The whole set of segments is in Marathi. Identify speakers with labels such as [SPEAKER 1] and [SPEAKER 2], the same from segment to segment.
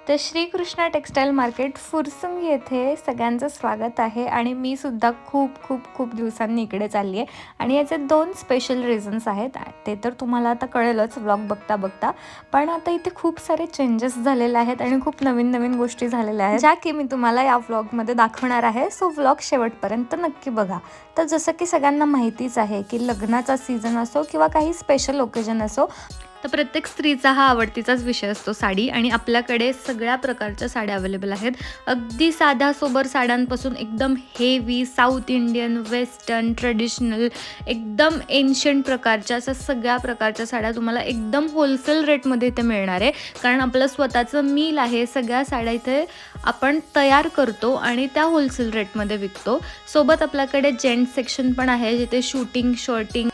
[SPEAKER 1] तर श्रीकृष्णा टेक्स्टाईल मार्केट फुरसुंग येथे सगळ्यांचं स्वागत आहे आणि मी सुद्धा खूप खूप खूप दिवसांनी इकडे चालली आहे आणि याचे दोन स्पेशल रिझन्स आहेत. ते तर तुम्हाला आता कळेलच व्लॉग बघता बघता, पण आता इथे खूप सारे चेंजेस झालेले आहेत आणि खूप नवीन नवीन गोष्टी झालेल्या आहेत ज्या की मी तुम्हाला या व्लॉगमध्ये दाखवणार आहे. सो व्लॉग शेवटपर्यंत नक्की बघा. तर जसं की सगळ्यांना माहितीच आहे की लग्नाचा सीझन असो किंवा काही स्पेशल ओकेजन असो, तर प्रत्येक स्त्रीचा हा आवडतीचाच विषय असतो साडी. आणि आपल्याकडे सगळ्या प्रकारच्या साड्या अवेलेबल आहेत. अगदी साध्या सोबर साड्यांपासून एकदम heavy south Indian, western, traditional, एकदम एन्शंट प्रकारच्या अशा सगळ्या प्रकारच्या साड्या तुम्हाला एकदम होलसेल रेटमध्ये इथे मिळणार आहे. कारण आपलं स्वतःचं मिल आहे. सगळ्या साड्या इथे आपण तयार करतो आणि त्या होलसेल रेटमध्ये विकतो. सोबत आपल्याकडे जेंट्स सेक्शन पण आहे, जिथे shooting, shirting,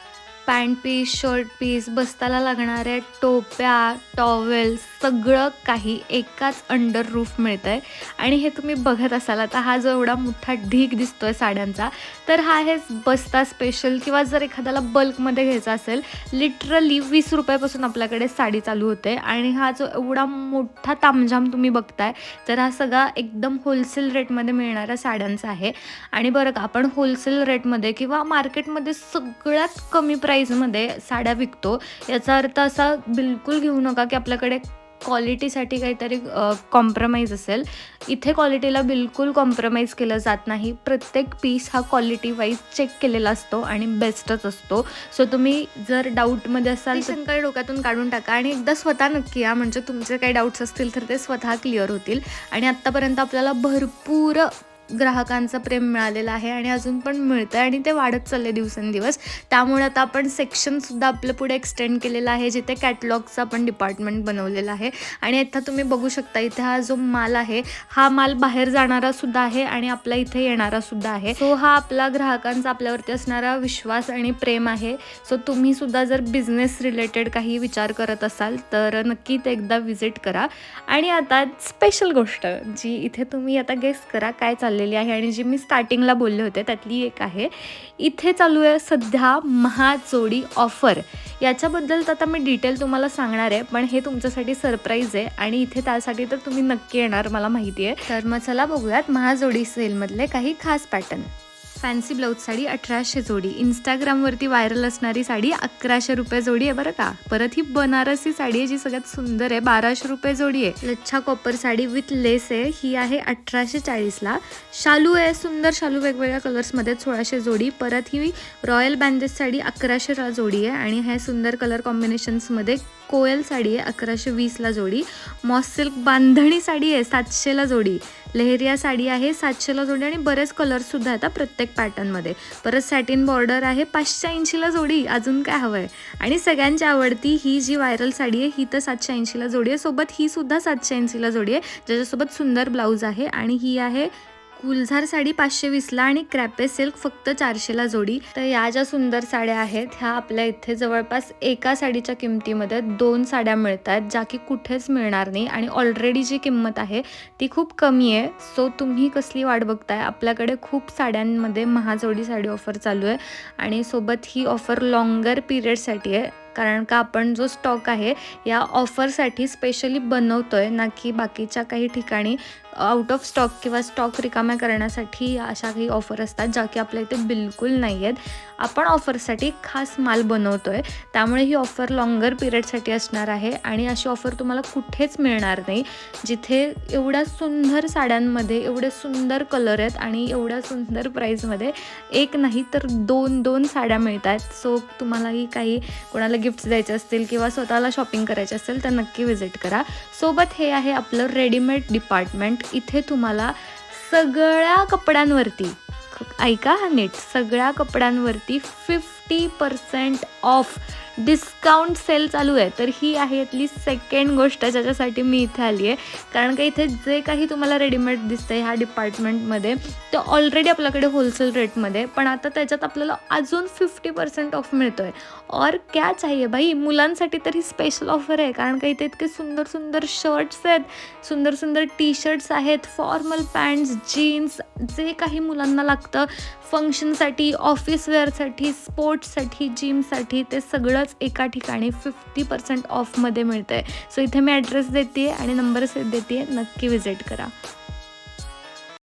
[SPEAKER 1] pant piece, shirt piece, बस्ताला लागणाऱ्या टोप्या, टॉवेल, सगळं काही एकाच अंडर रूफ मिळतं आहे. आणि हे तुम्ही बघत असाल आता हा जो एवढा मोठा ढीग दिसतो आहे साड्यांचा, तर हा आहे बस्ता स्पेशल. किंवा जर एखाद्याला बल्कमध्ये घ्यायचा असेल, लिटरली 20 रुपयापासून आपल्याकडे साडी चालू होते. आणि हा जो एवढा मोठा तामझाम तुम्ही बघताय, तर हा सगळा एकदम होलसेल रेटमध्ये मिळणाऱ्या साड्यांचा आहे. आणि बरं का, आपण होलसेल रेटमध्ये किंवा मार्केटमध्ये सगळ्यात कमी प्राईजमध्ये साड्या विकतो. याचा अर्थ असा बिलकुल घेऊ नका की आपल्याकडे क्वालिटीसाठी काहीतरी कॉम्प्रमाइज असेल. इथे क्वालिटीला बिलकुल कॉम्प्रमाइज केलं जात नाही. प्रत्येक पीस हा क्वालिटी वाईज चेक केलेला असतो आणि बेस्टच असतो. सो तुम्ही जर डाऊटमध्ये असाल, शंका डोक्यातून काढून टाका आणि एकदा स्वतः नक्की या, म्हणजे तुमचे काही डाऊट्स असतील तर ते स्वतः क्लिअर होतील. आणि आत्तापर्यंत आपल्याला भरपूर ग्राहकांचं प्रेम मिळालेलं आहे आणि अजून पण मिळतं आहे आणि ते वाढत चालले दिवसेंदिवस. त्यामुळे आता आपण सेक्शनसुद्धा आपलं पुढे एक्सटेंड केलेलं आहे, जिथे कॅटलॉगचं आपण डिपार्टमेंट बनवलेलं आहे. आणि आता तुम्ही बघू शकता, इथे हा जो माल आहे, हा माल बाहेर जाणारा सुद्धा आहे आणि आपल्या इथे येणारा सुद्धा आहे. सो हा आपला ग्राहकांचा आपल्यावरती असणारा विश्वास आणि प्रेम आहे. सो तुम्ही सुद्धा जर बिझनेस रिलेटेड काही विचार करत असाल तर नक्की ते एकदा व्हिजिट करा. आणि आता स्पेशल गोष्ट जी इथे तुम्ही आता गेस करा काय चाललेली आहे आणि जी मी स्टार्टिंगला बोलले होते त्यातली एक आहे. इथे चालू आहे सध्या महाजोडी ऑफर. याच्याबद्दल तर आता मी डिटेल तुम्हाला सांगणार आहे, पण हे तुमच्यासाठी सरप्राईज आहे आणि इथे त्यासाठी तर तुम्ही नक्की येणार मला माहिती आहे. तर मग चला बघूयात महाजोडी सेलमधले काही खास पॅटर्न. फॅन्सी ब्लाऊज साडी 1800 जोडी. इंस्टाग्रामवरती व्हायरल असणारी साडी 1100 रुपये जोडी आहे बरं का. परत ही बनारसी साडी आहे जी सगळ्यात सुंदर आहे, 1200 रुपये जोडी आहे. लच्छा कॉपर साडी विथ लेस आहे, ही आहे 1840ला. शालू आहे, सुंदर शालू वेगवेगळ्या कलर्समध्ये 1600 जोडी. परत ही रॉयल बँडेज साडी 1100ला जोडी आहे आणि हे सुंदर कलर कॉम्बिनेशन्समध्ये कोयल साडी आहे 1120ला जोडी. मॉस सिल्क बांधणी साडी आहे 700ला जोडी. लेहरिया साडी आहे 700ला जोडी आणि बरेच कलर्ससुद्धा येतात प्रत्येक पॅटर्नमध्ये. परत सॅटिन बॉर्डर आहे 580ला जोडी. अजून काय हवं आहे. आणि सगळ्यांची आवडती ही जी व्हायरल साडी आहे ही तर 780ला जोडी आहे. सोबत ही सुद्धा 780ला जोडी आहे, ज्याच्यासोबत सुंदर ब्लाऊज आहे. आणि ही आहे गुलझार साडी 520ला आणि क्रॅपे सिल्क फक्त 400ला जोडी. तर या ज्या सुंदर साड्या आहेत ह्या आपल्या इथे जवळपास एका साडीच्या किमतीमध्ये 2 साड्या मिळतात, ज्या की कुठेच मिळणार नाही. आणि ऑलरेडी जी किंमत आहे ती खूप कमी आहे. सो तुम्ही कसली वाट बघताय. आपल्याकडे खूप साड्यांमध्ये महाजोडी साडी ऑफर चालू आहे आणि सोबत ही ऑफर लॉंगर पिरियडसाठी आहे. कारण का आपण जो स्टॉक आहे या ऑफरसाठी स्पेशली बनवतो आहे, ना की बाकीच्या काही ठिकाणी आउट ऑफ स्टॉक किंवा स्टॉक रिकाम्या करण्यासाठी अशा काही ऑफर असतात ज्या की आपल्या इथे बिलकुल नाही आहेत. आपण ऑफरसाठी खास माल बनवतो आहे, त्यामुळे ही ऑफर लॉंगर पिरियडसाठी असणार आहे. आणि अशी ऑफर तुम्हाला कुठेच मिळणार नाही, जिथे एवढ्या सुंदर साड्यांमध्ये एवढे सुंदर कलर आहेत आणि एवढ्या सुंदर प्राईजमध्ये एक नाही तर 2 साड्या मिळत आहेत. सो तुम्हालाही काही कोणाला गिफ्ट्स द्यायचे असतील किंवा स्वतःला शॉपिंग करायचे असेल तर नक्की व्हिजिट करा. सोबत हे आहे आपलं रेडीमेड डिपार्टमेंट. इथे तुम्हाला सगळ्या कपड्यांवरती, ऐका हा नीट, सगळ्या कपड्यांवरती 50% ऑफ डिस्काउंट सेल चालू आहे. तर ही आहे यातली सेकंड गोष्ट ज्याच्यासाठी मी इथे आली आहे. कारण का इथे जे काही तुम्हाला रेडीमेड दिसतं आहे ह्या डिपार्टमेंटमध्ये ते ऑलरेडी आपल्याकडे होलसेल रेटमध्ये, पण आता त्याच्यात आपल्याला अजून 50% ऑफ मिळतो आहे. और क्या चाहिए भाई. मुलांसाठी तर ही स्पेशल ऑफर आहे, कारण का इथे इतके सुंदर सुंदर शर्ट्स आहेत, सुंदर सुंदर टी शर्ट्स आहेत, फॉर्मल पॅन्ट्स, जीन्स, जे काही मुलांना लागतं फंक्शनसाठी, ऑफिस वेअरसाठी, स्पोर्ट्ससाठी, जिमसाठी, ते सगळंच सगळंच एका ठिकाणी 50% ऑफमध्ये मिळतं आहे. सो इथे मी ॲड्रेस देते आहे आणि नंबर देते आहे, नक्की विजिट करा.